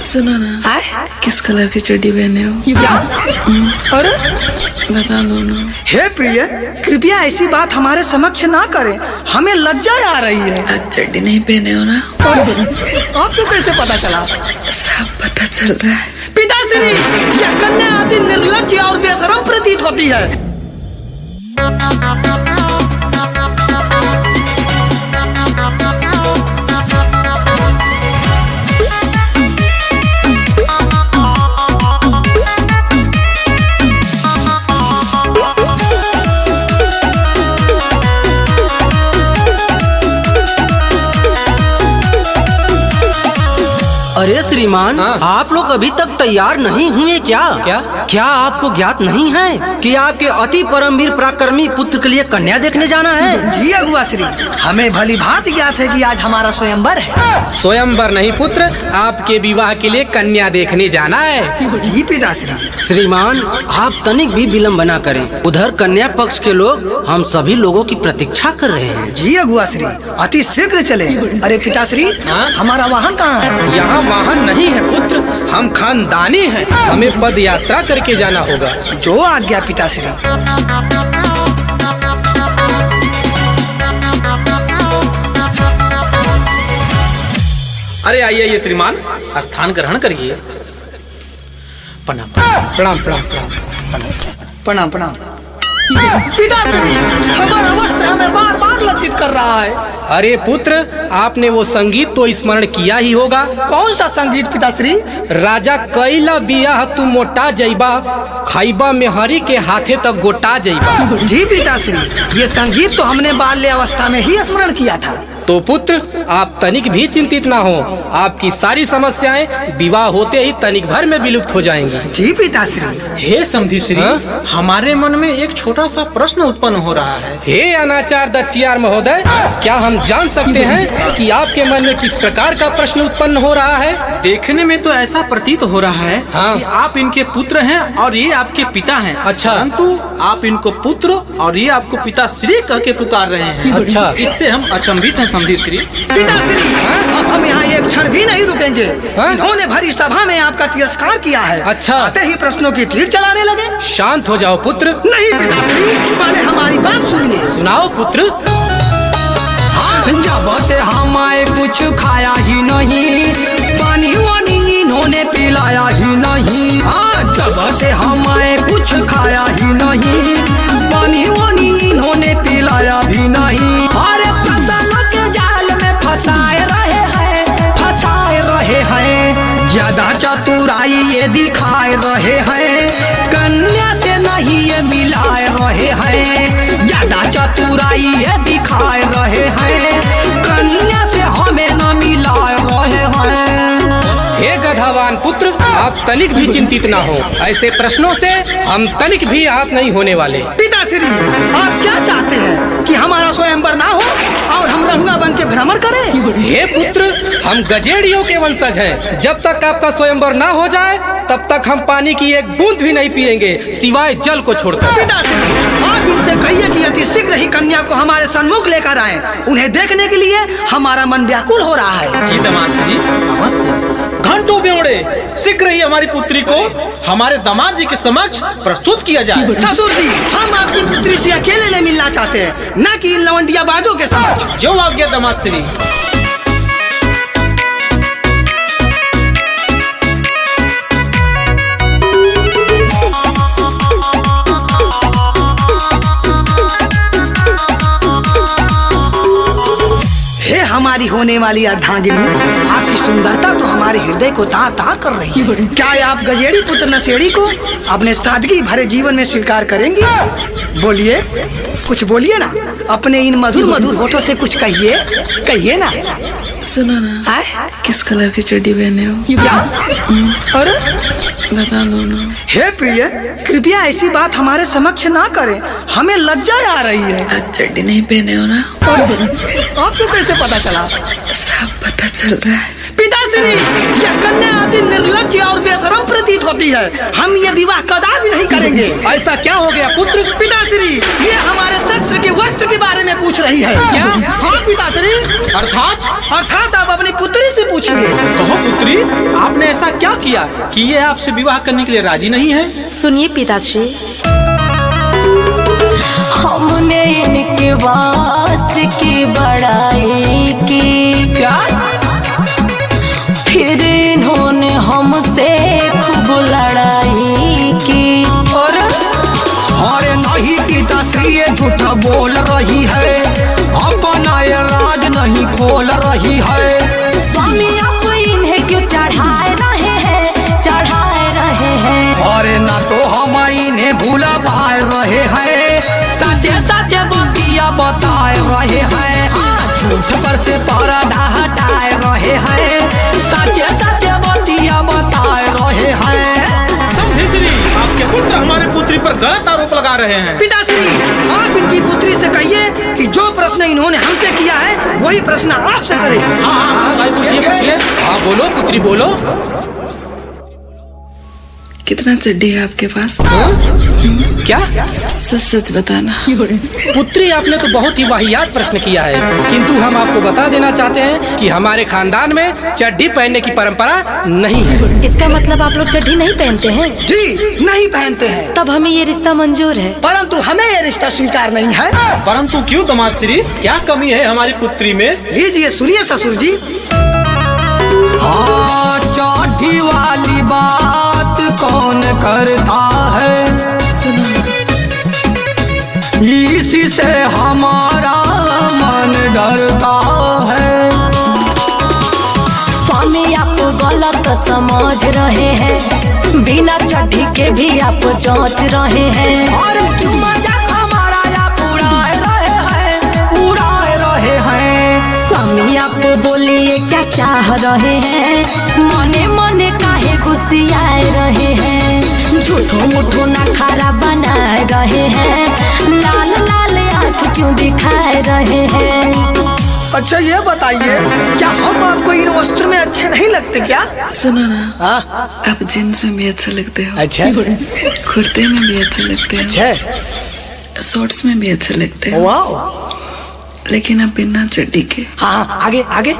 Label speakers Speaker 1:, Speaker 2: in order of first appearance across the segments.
Speaker 1: सुनो ना, किस कलर की चड्डी पहने हो?
Speaker 2: क्या? अरे
Speaker 1: बता दो ना।
Speaker 2: हे प्रिय, कृपया ऐसी बात हमारे समक्ष ना करें, हमें लज्जा आ रही है।
Speaker 1: आज चड्डी नहीं पहने हो ना?
Speaker 2: आपको कैसे पता चला?
Speaker 1: सब पता चल रहा है।
Speaker 2: पिताश्री, यह कन्या अति निर्लज्ज और बेशरम प्रतीत होती है।
Speaker 3: अरे श्रीमान, आप लोग अभी तक तैयार नहीं हुए क्या? क्या आपको ज्ञात नहीं है कि आपके अति परमवीर पराक्रमी पुत्र के लिए कन्या देखने जाना है?
Speaker 2: जी अगुआ श्री, हमें भली भांति ज्ञात है कि आज हमारा स्वयंवर है।
Speaker 4: स्वयंवर नहीं पुत्र, आपके विवाह के लिए कन्या देखने जाना है।
Speaker 2: जी पिताश्री।
Speaker 3: श्रीमान, आप तनिक भी विलम्ब न करें। उधर कन्या पक्ष के लोग हम सभी लोगों की प्रतीक्षा कर रहे हैं।
Speaker 2: जी अगुआ श्री, अति शीघ्र चले। अरे पिताश्री, हमारा वाहन कहाँ है?
Speaker 4: यहाँ वाहन नहीं है पुत्र, हम खानदानी हैं, हमें पद यात्रा करके जाना होगा।
Speaker 2: जो आज्ञा पिताश्री।
Speaker 4: अरे आइए श्रीमान, स्थान ग्रहण करिए। प्रणाम प्रणाम प्रणाम
Speaker 2: प्रणाम प्रणाम। पिताश्री, हमारा वस्त्र हमें बार बार लज्जित कर रहा है।
Speaker 4: अरे पुत्र, आपने वो संगीत तो स्मरण किया ही होगा।
Speaker 2: कौन सा संगीत पिताश्री?
Speaker 4: राजा कैला बियाह तू मोटा जइबा, खैबा में हरी के हाथे तक गोटा जइबा।
Speaker 2: जी पिताश्री, ये संगीत तो हमने बाल्य अवस्था में ही स्मरण किया था।
Speaker 4: तो पुत्र, आप तनिक भी चिंतित ना हो, आपकी सारी समस्याएं विवाह होते ही तनिक भर में विलुप्त हो जाएंगी।
Speaker 2: जी पिताश्री।
Speaker 5: हे समधी श्री, हमारे मन में एक छोटा सा प्रश्न उत्पन्न हो रहा है।
Speaker 4: हे अनाचार दक्षियार महोदय, क्या हम जान सकते हैं कि आपके मन में किस प्रकार का प्रश्न उत्पन्न हो रहा है?
Speaker 5: देखने में तो ऐसा प्रतीत हो रहा है कि आप इनके पुत्र हैं और ये आपके पिता हैं।
Speaker 4: अच्छा।
Speaker 5: परंतु आप इनको पुत्र और ये आपको पिता श्री कह के पुकार रहे हैं।
Speaker 4: अच्छा।
Speaker 5: इससे हम अचंभित हैं समधी श्री।
Speaker 2: पिताश्री, अब हम यहाँ एक क्षण भी नहीं रुकेंगे। इन्होंने भरी सभा में आपका तिरस्कार किया है।
Speaker 4: अच्छा।
Speaker 2: आते ही प्रश्नों की तीर चलाने लगे।
Speaker 4: शांत हो जाओ पुत्र।
Speaker 2: नहीं पिताश्री, पहले हमारी बात सुनिए।
Speaker 4: सुनाओ पुत्र।
Speaker 3: जब से हमारे कुछ खाया ही नहीं, पानी वानी इन्होंने पिलाया ही नहीं। जब से हमारे कुछ खाया ही नहीं, पानी वानी इन्होंने पिलाया भी नहीं। अरे फसलों के जाल में फंसाए रहे हैं, ज्यादा चतुराई ये दिखाए रहे हैं, कन्या से नहीं ये मिलाए रहे हैं। ज्यादा चतुराई ये दिखाए रहे हैं, कन्या से हमें न मिलाए रहे हैं।
Speaker 4: हे गधावान पुत्र, आप तनिक भी चिंतित ना हो, ऐसे प्रश्नों से हम तनिक भी आहत नहीं होने वाले।
Speaker 2: पिताश्री, आप क्या चाहते हैं कि हमारा स्वयंवर ना हो और हम रहुआ बन के भ्रमण करें?
Speaker 4: हे पुत्र, हम गजेड़ियों के वंशज हैं। जब तक आपका स्वयंवर ना हो जाए तब तक हम पानी की एक बूंद भी नहीं पिएंगे, सिवाय जल को छोड़कर।
Speaker 2: पिताश्री, आप इनसे कहिए कि अति शीघ्र ही कन्या को हमारे सन्मुख लेकर आएं। उन्हें देखने के लिए हमारा मन व्याकुल हो रहा है।
Speaker 5: जी दामाद श्री, अवश्य। घंटों बेवड़े, शीघ्र ही हमारी पुत्री को हमारे दामाद जी के समक्ष प्रस्तुत किया जाए।
Speaker 2: ससुर जी, हम आपकी पुत्री से अकेले में मिलना चाहते हैं, न कि इन लवंडिया बादों के समक्ष।
Speaker 5: जो आज्ञा दामाद श्री।
Speaker 2: हमारी होने वाली अर्धांगिनी, आपकी सुंदरता तो हमारे हृदय को तार तार कर रही है। क्या आप गजेड़ी पुत्र नशेड़ी को अपने सादगी भरे जीवन में स्वीकार करेंगे? बोलिए, कुछ बोलिए ना, अपने इन मधुर मधुर होठों से कुछ कहिए ना।
Speaker 1: सुनो ना, किस कलर की चड्डी पहने हो?
Speaker 2: क्या? अरे
Speaker 1: बता दो ना।
Speaker 2: हे प्रिय, कृपया ऐसी बात हमारे समक्ष ना करें, हमें लज्जा आ रही है।
Speaker 1: आज चड्डी नहीं पहने हो ना?
Speaker 2: आपको कैसे पता चला?
Speaker 1: सब पता चल रहा है।
Speaker 2: पिताश्री, यह कन्या अति निर्लज्ज और बेशरम प्रतीत होती है। हम ये विवाह कदापि नहीं करेंगे।
Speaker 4: ऐसा क्या हो गया पुत्र?
Speaker 2: पिताश्री, ये हमारे शस्त्र के वस्त्र के बारे में पूछ रही है।
Speaker 4: क्या?
Speaker 2: हाँ पिताश्री। अर्थात आप अपनी पुत्री से पूछिए।
Speaker 5: कहो पुत्री, आपने ऐसा क्या किया कि ये आपसे विवाह करने के लिए राजी नहीं है?
Speaker 6: सुनिए पिताश्री, हमने इनके वास्ते की बड़ाई की,
Speaker 2: क्या?
Speaker 6: फिर इन्होंने हमसे खूब लड़ाई की।
Speaker 3: अरे नहीं पिताश्री, ये झूठा बोल रही है, अपना ये राज नहीं खोल रही है।
Speaker 6: स्वामी आप इन्हें क्यों चढ़ाए रहे हैं, चढ़ाए रहे हैं?
Speaker 3: अरे ना तो हम इन्हें भूला पाए रहे हैं, सच्चे सच्चे बतिया बताए रहे हैं। झूठ पर से पर्दा हटाए रहे हैं, सच्चे सच्चे बतिया बताए रहे हैं।
Speaker 5: समझेश्वरी, आपके पुत्र हमारे पुत्री पर गलत आरोप लगा रहे हैं।
Speaker 2: पिताश्री, आप इनकी पुत्री से कहिए कि जो प्रश्न इन्होंने हमसे किया है वही प्रश्न आपसे करें।
Speaker 5: हाँ, पूछिए।
Speaker 4: हाँ बोलो पुत्री बोलो।
Speaker 1: कितना चड्डी है आपके पास?
Speaker 4: क्या?
Speaker 1: सच सच बताना।
Speaker 4: पुत्री, आपने तो बहुत ही वाहियात प्रश्न किया है, किंतु हम आपको बता देना चाहते हैं कि हमारे खानदान में चड्डी पहनने की परंपरा नहीं है।
Speaker 6: इसका मतलब आप लोग चड्डी नहीं पहनते हैं?
Speaker 2: जी नहीं पहनते हैं।
Speaker 6: तब हमें ये रिश्ता मंजूर है।
Speaker 2: परंतु हमें ये रिश्ता स्वीकार नहीं है।
Speaker 5: परंतु क्यों दमाश्री, क्या कमी है हमारी पुत्री में?
Speaker 2: लीजिए सुनिए ससुर जी।
Speaker 3: हाँ, चाटी वाली बात कौन करता है, इसी से हमारा मन डरता है।
Speaker 6: स्वामी आप गलत समझ रहे हैं, बिना चड्ढी के भी आप जांच रहे हैं।
Speaker 3: और क्यों मजाक हमारा आप उड़ाए रहे हैं।
Speaker 6: स्वामी आप बोलिए क्या चाह रहे हैं, मने मने काहे गुस्सियाए रहे हैं, झूठो मूठो नखारा बनाए रहे हैं, लाल लाल आँख क्यों दिखाए रहे हैं?
Speaker 2: अच्छा ये बताइए, क्या हम आपको इन वस्त्र में अच्छे नहीं लगते क्या?
Speaker 1: सुनो ना, आप जीन्स में भी अच्छे लगते हो।
Speaker 2: अच्छा।
Speaker 1: कुर्ते में भी अच्छे लगते हो। शॉर्ट्स में भी अच्छे लगते हो।
Speaker 2: वाह।
Speaker 1: लेकिन अब बिना चड्डी के।
Speaker 2: हाँ आगे आगे।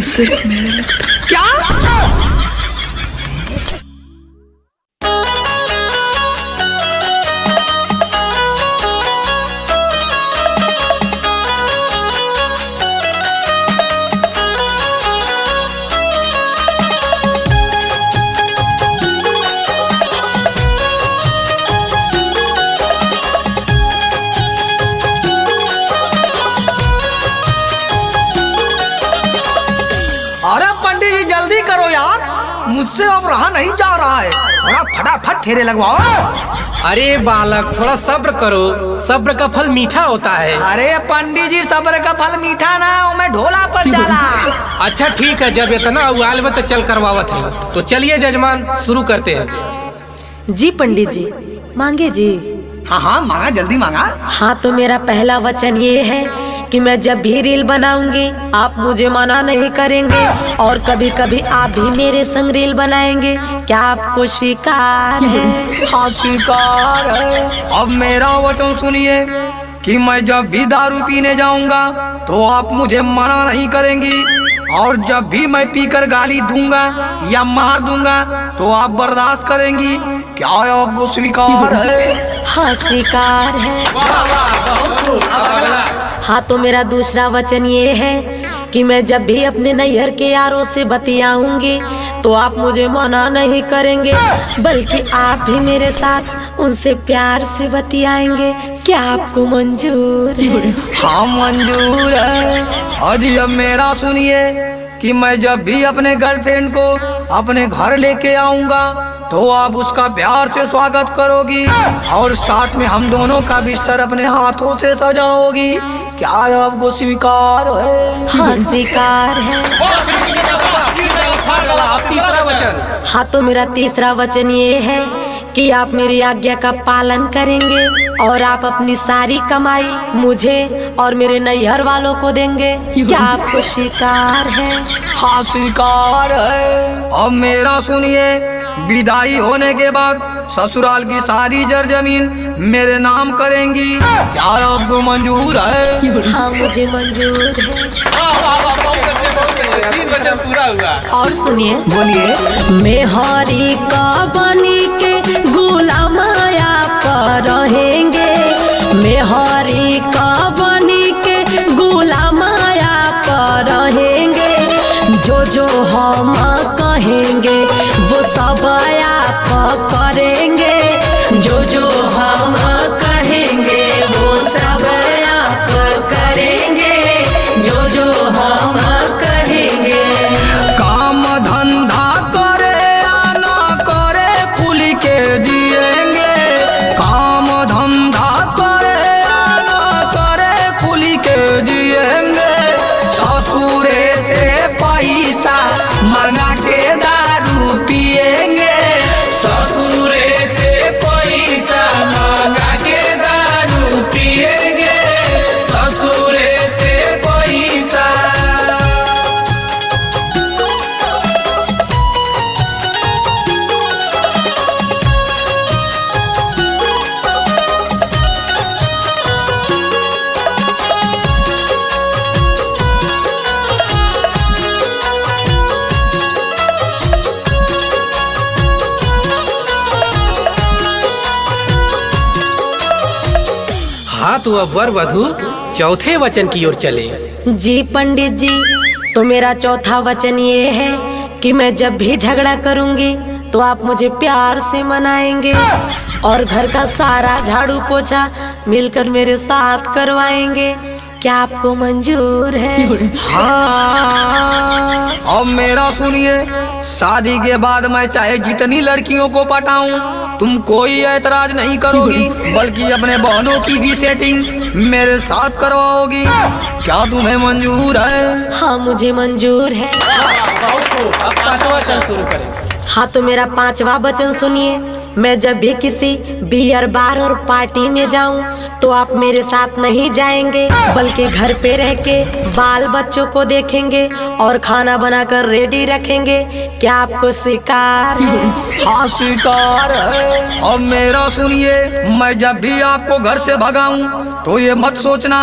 Speaker 1: सिर्फ मेरे लगता है।
Speaker 2: क्या?
Speaker 3: अरे पंडित जी जल्दी करो यार, मुझसे अब रहा नहीं जा रहा है, थोड़ा फटाफट फेरे लगवाओ।
Speaker 4: अरे बालक, थोड़ा सब्र करो, सब्र का फल मीठा होता है।
Speaker 3: अरे पंडित जी, सब्र का फल मीठा ना, मैं ढोला पड़ जाला।
Speaker 4: अच्छा ठीक है, जब इतना उबाल में तो चल करवावत है, तो चलिए जजमान शुरू करते हैं।
Speaker 6: जी पंडित जी, मांगे जी।
Speaker 2: हाँ मांगा, जल्दी मांगा।
Speaker 6: हाँ तो मेरा पहला वचन ये है कि मैं जब भी रील बनाऊंगी आप मुझे मना नहीं करेंगे, और कभी कभी आप भी मेरे संग रील बनाएंगे। क्या आपको स्वीकार है?
Speaker 3: हाँ स्वीकार है। अब मेरा वचन सुनिए कि मैं जब भी दारू पीने जाऊंगा तो आप मुझे मना नहीं करेंगी, और जब भी मैं पीकर गाली दूंगा या मार दूंगा तो आप बर्दाश्त करेंगी। क्या आपको स्वीकार है?
Speaker 6: हाँ स्वीकार है। हाँ तो मेरा दूसरा वचन ये है कि मैं जब भी अपने नैहर के यारों से बतियाऊंगी तो आप मुझे मना नहीं करेंगे, बल्कि आप भी मेरे साथ उनसे प्यार से बतियाएंगे। क्या आपको मंजूर है?
Speaker 3: हाँ मंजूर है। अजी अब मेरा सुनिए कि मैं जब भी अपने गर्लफ्रेंड को अपने घर लेके आऊंगा तो आप उसका प्यार से स्वागत करोगी, और साथ में हम दोनों का बिस्तर अपने हाथों से सजाओगी। क्या आपको स्वीकार है?
Speaker 6: हाँ स्वीकार है।
Speaker 4: तीसरा वचन।
Speaker 6: हाँ तो मेरा तीसरा वचन ये है कि आप मेरी आज्ञा का पालन करेंगे और आप अपनी सारी कमाई मुझे और मेरे नैहर वालों को देंगे। क्या आपको स्वीकार है?
Speaker 3: हाँ स्वीकार है। अब मेरा सुनिए, विदाई होने के बाद ससुराल की सारी जर जमीन मेरे नाम करेंगी। क्या आपको मंजूर है?
Speaker 6: हाँ मुझे मंजूर है।
Speaker 5: पूरा हुआ।
Speaker 6: और सुनिए,
Speaker 2: बोलिए।
Speaker 6: मेहरी का बनी के गुलाम आप रहेंगे, मेहरी का बनी के गुलाम आप रहेंगे। जो हम कहेंगे वो सब आप करेंगे, जो हम कहेंगे वो सब आप करेंगे, जो हम कहेंगे।
Speaker 3: काम धंधा करे या ना करे खुल के जिएंगे, काम धंधा करे या ना करे खुल के जिएंगे। ससुरे से पैसा मंगा के दारू पिएंगे, ससुरे से पैसा मंगा के दारू पिएंगे, ससुरे से पैसा।
Speaker 4: हाँ तो अब वर वधू चौथे वचन की ओर चले।
Speaker 6: जी पंडित जी, तो मेरा चौथा वचन ये है कि मैं जब भी झगड़ा करूंगी तो आप मुझे प्यार से मनाएंगे और घर का सारा झाड़ू पोछा मिलकर मेरे साथ करवाएंगे। क्या आपको मंजूर है?
Speaker 3: हाँ। अब मेरा सुनिए, शादी के बाद मैं चाहे जितनी लड़कियों को पटाऊं, तुम कोई ऐतराज नहीं करोगी, बल्कि अपने बहनों की भी सेटिंग मेरे साथ करवाओगी। क्या तुम्हें मंजूर है?
Speaker 6: हाँ मुझे मंजूर है।
Speaker 5: अब पांचवा वचन शुरू करें।
Speaker 6: हाँ तो मेरा पांचवा वचन सुनिए, मैं जब भी किसी बियर बार और पार्टी में जाऊं तो आप मेरे साथ नहीं जाएंगे, बल्कि घर पे रह के बाल बच्चों को देखेंगे और खाना बनाकर रेडी रखेंगे। क्या आपको स्वीकार है?
Speaker 3: हाँ स्वीकार है। अब मेरा सुनिए, मैं जब भी आपको घर से भगाऊं तो ये मत सोचना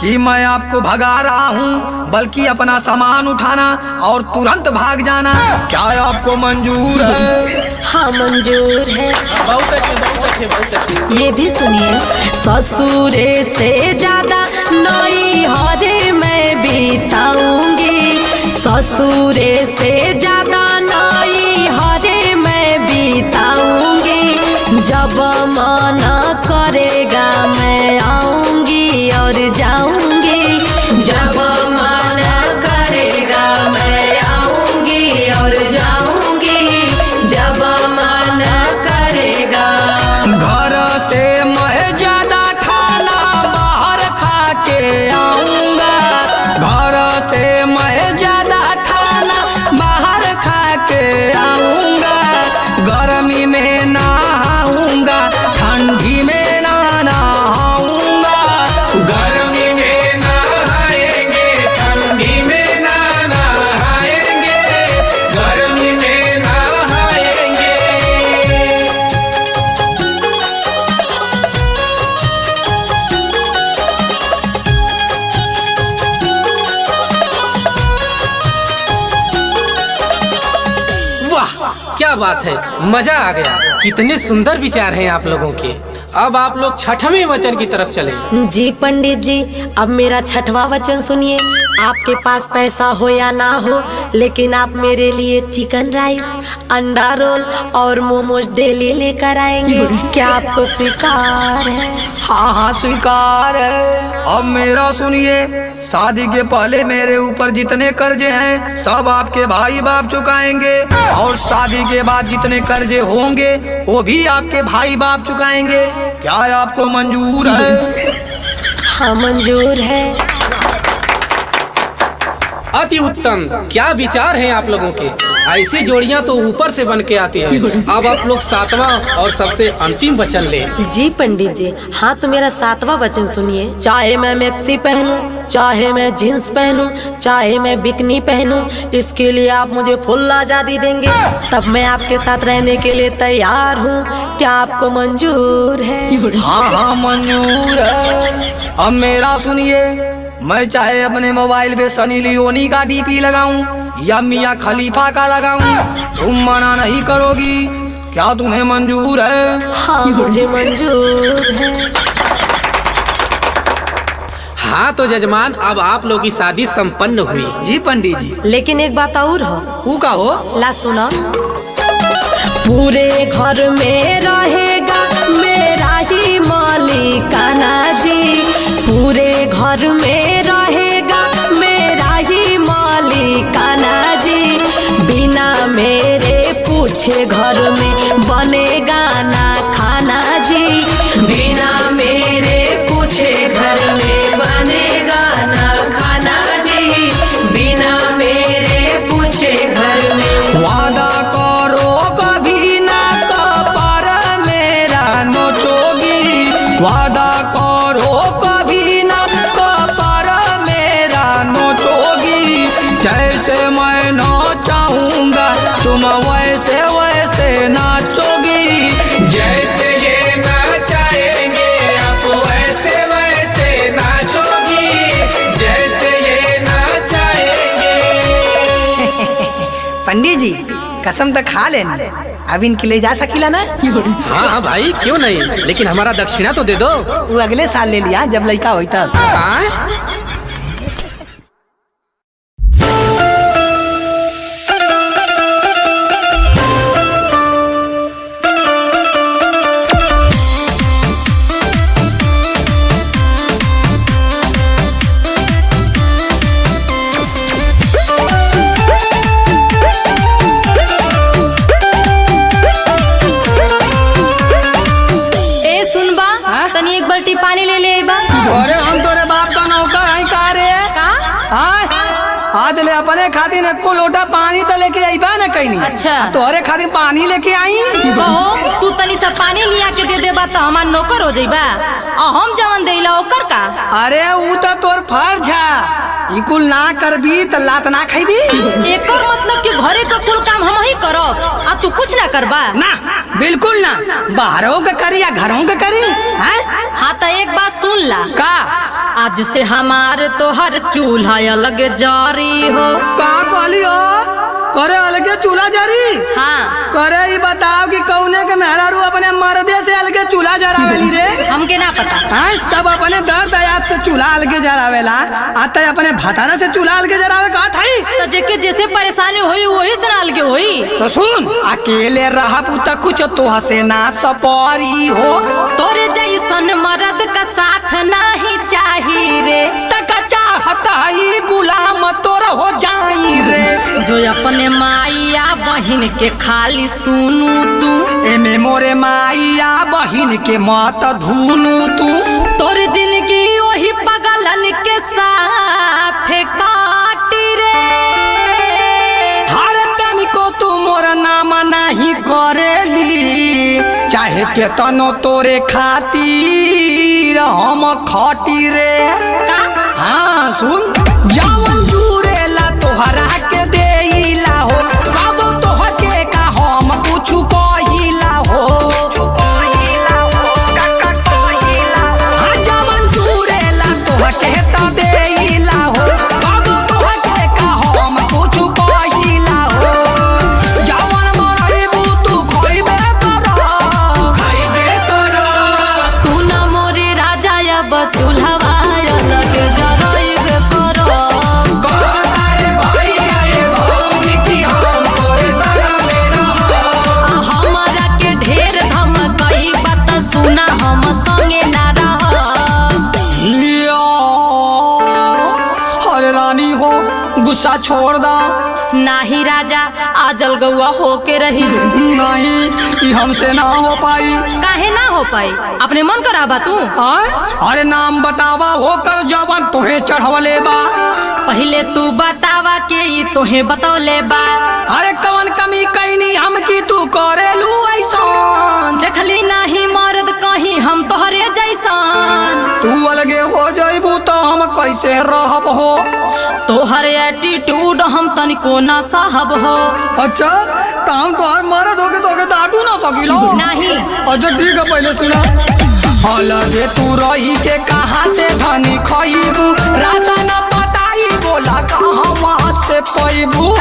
Speaker 3: कि मैं आपको भगा रहा हूँ, बल्कि अपना सामान उठाना और तुरंत भाग जाना। क्या आपको मंजूर है?
Speaker 6: हाँ मंजूर है।
Speaker 5: बहुत अच्छे, बहुत अच्छे, बहुत अच्छे।
Speaker 6: ये भी सुनिए, ससुरे से ज्यादा नैहरे मैं बिताऊंगी, ससुरे से ज्यादा नैहरे मैं बिताऊंगी। जब मन करेगा मैं आऊंगी और जाऊंगी, जब मन करेगा मैं आऊंगी और जाऊंगी, जब मन करेगा।
Speaker 3: घर से मैं ज्यादा खाना बाहर खा के आऊंगा, घर से मैं ज्यादा खाना बाहर खा के आऊंगा। गर्मी में नहाऊंगा, ठंडी में ना नहाऊंगा, गर्मी में नहाएंगे, ठंडी में ना नहाएंगे, गर्मी में नहाएंगे।
Speaker 4: वाह क्या बात है, मजा आ गया। कितने सुंदर विचार हैं आप लोगों के। अब आप लोग छठवें वचन की तरफ चले।
Speaker 6: जी पंडित जी, अब मेरा छठवां वचन सुनिए। आपके पास पैसा हो या ना हो, लेकिन आप मेरे लिए चिकन राइस, अंडा रोल और मोमोज डेली लेकर आएंगे। क्या आपको स्वीकार है?
Speaker 3: हाँ हाँ स्वीकार है। अब मेरा सुनिए, शादी के पहले मेरे ऊपर जितने कर्जे हैं सब आपके भाई बाप चुकाएंगे, और शादी के बाद जितने कर्जे होंगे वो भी आपके भाई बाप चुकाएंगे। क्या आपको मंजूर है?
Speaker 6: हाँ मंजूर है।
Speaker 4: अति उत्तम, क्या विचार हैं आप लोगों के। ऐसी जोड़ियाँ तो ऊपर से बन के आती हैं। अब आप लोग 7वां और सबसे अंतिम वचन ले।
Speaker 6: जी पंडित जी, हाँ तो मेरा 7वां वचन सुनिए। चाहे मैं मैक्सी पहनूं, चाहे मैं जींस पहनूं, चाहे मैं बिकनी पहनूं, इसके लिए आप मुझे फुल आजादी देंगे, तब मैं आपके साथ रहने के लिए तैयार हूँ। क्या आपको मंजूर है?
Speaker 3: हाँ हाँ मंजूर है। अब मेरा सुनिए, मैं चाहे अपने मोबाइल पे सनी लियोनी का डीपी लगाऊं या मियां खलीफा का लगाऊं, तुम मना नहीं करोगी? क्या तुम्हें मंजूर है?
Speaker 6: हाँ मुझे मंजूर है।
Speaker 4: हाँ तो जजमान, अब आप लोग की शादी संपन्न हुई।
Speaker 3: जी पंडित जी।
Speaker 6: लेकिन एक बात और हो।
Speaker 3: तू का हो?
Speaker 6: ला सुनो। पूरे घर में रहेगा मेरा ही मालिकाना जी, पूरे घर में रहेगा मेरा ही मालिकाना जी, बिना मेरे पूछे घर में बनेगा ना खाना जी, बिना मेरे पूछे घर में बनेगा ना खाना जी, बिना मेरे पूछे घर में।
Speaker 3: वादा करो कभी ना कपार मेरा नोचोगी, वादा करो कभी ना कपार मेरा नोचोगी, जैसे मैं नाचाऊंगा तुम वैसे वैसे नाचोगी, जैसे ये नाचाएंगे आप वैसे वैसे नाचोगी, जैसे ये नाचाएंगे।
Speaker 2: पंडित जी कसम तो खा लेना, अब इनके ले जा सकीला ना?
Speaker 4: हाँ हाँ भाई, क्यों नहीं, लेकिन हमारा दक्षिणा तो दे दो।
Speaker 2: वो अगले साल ले लिया जब लड़का होई तब।
Speaker 4: हाँ?
Speaker 6: तनी एक बाल्टी पानी ले ले बा।
Speaker 3: अरे हम तोरे बाप का नौकर है का रे?
Speaker 6: का?
Speaker 3: हाँ? आज ले अपने खातिर एको लोटा पानी तो लेके आई बा ना कहीं।
Speaker 6: अच्छा।
Speaker 3: तोरे खातिर पानी लेके आई।
Speaker 6: कहो तू तनी सा पानी लिया के दे देबा तो हमार नौकर हो जाइबा, आ हम जवन देला ओकर का?
Speaker 3: अरे वो तो तोर फर्ज है, इकुल ना करबी तो लात ना खाईबी।
Speaker 6: एकर मतलब कि घरे का कुल काम हम ही करब आ तू कुछ ना करबा?
Speaker 3: ना बिल्कुल ना, बाहरों का करी या घरों का करी।
Speaker 6: हाँ तो एक बात सुन ला।
Speaker 3: का?
Speaker 6: आज से हमारे तो हर चूल्हा अलग जारी हो।
Speaker 3: का कहली हो? करे अलगे चूल्हा जारी?
Speaker 6: हाँ।
Speaker 3: करे ही बताओ कि कौने के मेहरारू अपने मर्दे से अलगे चूल्हा जरावेली रे?
Speaker 6: हमके ना पता।
Speaker 3: हाँ सब अपने दर्द याद से चूल्हा अलगे जरावेला, आता अपने भतारा से चूल्हा अलगे जरावे का थाई?
Speaker 6: तो जेके जैसे परेशानी हुई वही से अलगे हुई।
Speaker 3: तो सुन, अकेले रहा पुता कुछ तो हसे ना सपारी हो,
Speaker 6: तोरे जैसन मर्द का साथ नहीं चाहिए रे,
Speaker 3: तक चाहता ही गुलाम तोर हो जाई रे,
Speaker 6: जो अपने माइया बहिन के खाली सुनू तू,
Speaker 3: एमे मोरे माइया बहिन के मत धुनू तू,
Speaker 6: तोर जिंदगी वही पगलन के साथ काटी रे,
Speaker 3: हर तनिको तू मोर नाम नहीं करेली, चाहे के तनो तोरे खातिर हम खटी रे। हाँ सुन, जावन जुरेला तोहरा के देइला हो, कबो तोहके का हम कुछ कहिला हो, हाँ जावन जुरेला तोहके तो देइला हो, कबो तोहके का हम कुछ कहिला हो, जावन मरबू तू खइबे करो,
Speaker 6: सुन मोरे राजा अब चूल्हा अलग जराइबे करो, हमारा के ढेर धमकई बात सुना हम संगे ना रह।
Speaker 3: लिया अरे रानी हो गुस्सा छोड़ दा।
Speaker 6: नाही राजा काजल गौआ होके रही।
Speaker 3: नहीं ये हमसे ना हो पाई।
Speaker 6: काहे ना हो पाई? अपने मन कराबा तू।
Speaker 3: अरे नाम बतावा होकर जवन तोहे चढ़वले बा।
Speaker 6: पहले तू बतावा के ये तोहे बतौले बा।
Speaker 3: अरे कवन कमी कैनी हम की तू करेलू ऐसान।
Speaker 6: देखली नहीं मर्द कहीं हम तोहरे जैसान।
Speaker 3: तू अलगे हो जाइबू तो हम कैसे रहब हो।
Speaker 6: तोहर एटीट्यूड हम तनिको ना साहब हो।
Speaker 3: अच्छा तो हम तोहार मरद होके तोके डांटू ना सकिलो।
Speaker 6: नहीं।
Speaker 3: अच्छा ठीक है पहले सुना। अलगे तू रही के कहाँ से धनी खइबू। रासा न पताई बोला कहाँ वहाँ से पैबू।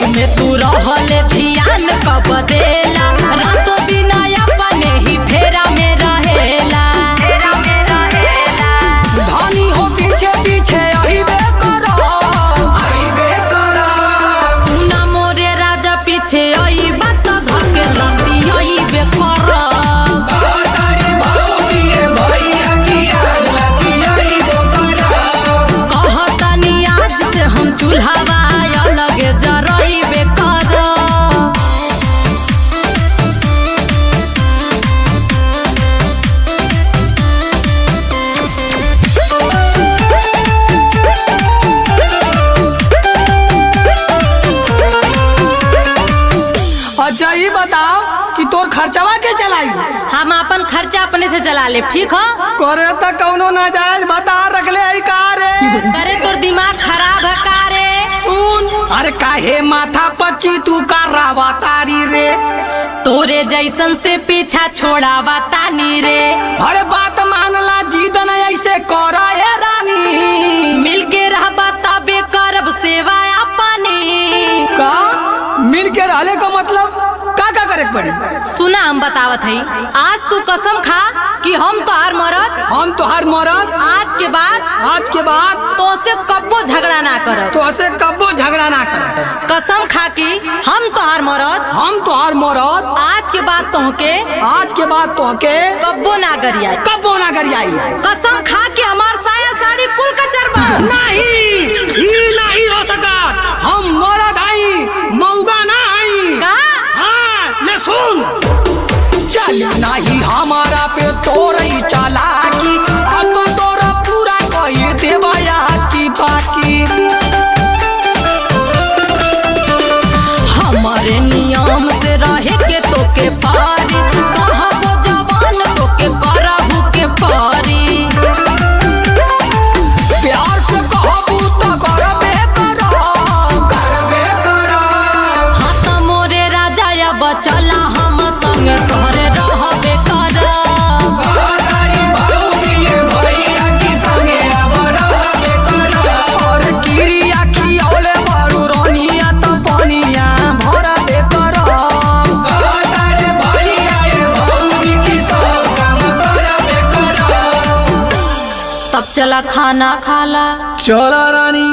Speaker 6: में तू रहले ध्यान कब देला। रातों दिन अपने ही फेरा में रहेला।
Speaker 3: धनी हो पीछे पीछे अहिबे करो।
Speaker 6: सुना मोरे राजा पीछे आई बात धके लंबी अइबे करो। कहतनी आज से हम चूल्हावा अलगे जरइबे करो।
Speaker 3: अच्छा ये बताओ कि तोर खर्चवा के चलाई।
Speaker 6: हम अपन खर्चा अपने से चला ले, ठीक हो?
Speaker 3: करे तो कौनो नाजायज बता रखले है का रे।
Speaker 6: करे तोर दिमाग खराब है का रे?
Speaker 3: सुन अरे काहे माथा पच्ची तू का रावा तारी रे।
Speaker 6: तोरे जैसन से पीछा छोड़ावा तानी रे।
Speaker 3: अरे बात मानला जीतन ऐसे करा ये रानी।
Speaker 6: मिलके रहबा तबे करब सेवा अपनी।
Speaker 3: का मिल के रहले का मतलब का करे पड़ी।
Speaker 6: सुना हम बतावत हई। आज तू कसम खा कि हम तोहार मरद।
Speaker 3: हम तोहार मरद
Speaker 6: आज के बाद तो से कब्बो झगड़ा ना करब।
Speaker 3: तो से कब्बो झगड़ा ना कर।
Speaker 6: कसम खा कि हम तोहार मरद।
Speaker 3: हम तोहार मरद
Speaker 6: आज के बाद तोहके कब्बो ना गरियाई।
Speaker 3: कब्बो ना गरियाई।
Speaker 6: कसम खा के हमार साया साड़ी कुल का चरबा।
Speaker 3: नहीं हो सका। हम मरद आई मौगा ना आई।
Speaker 6: का?
Speaker 3: हाँ ले सुन। चल नहीं हमारा पे तोरई चालाकी। अब तोरा पूरा कही देवाया की बाकी।
Speaker 6: हमारे नियम से रहे के तोके पारी। कहबो जवान तोके करहु के पारी।
Speaker 3: प्यार से कहबू तो करबे करो।
Speaker 6: हाँ त मोरे राजा अब चला हम संग तोहरे रहबे करब।
Speaker 3: और किरिया खियौले बारू रोनिया तो पानिया भरबे करो।
Speaker 6: तब चला खाना खाला।
Speaker 3: चला रानी।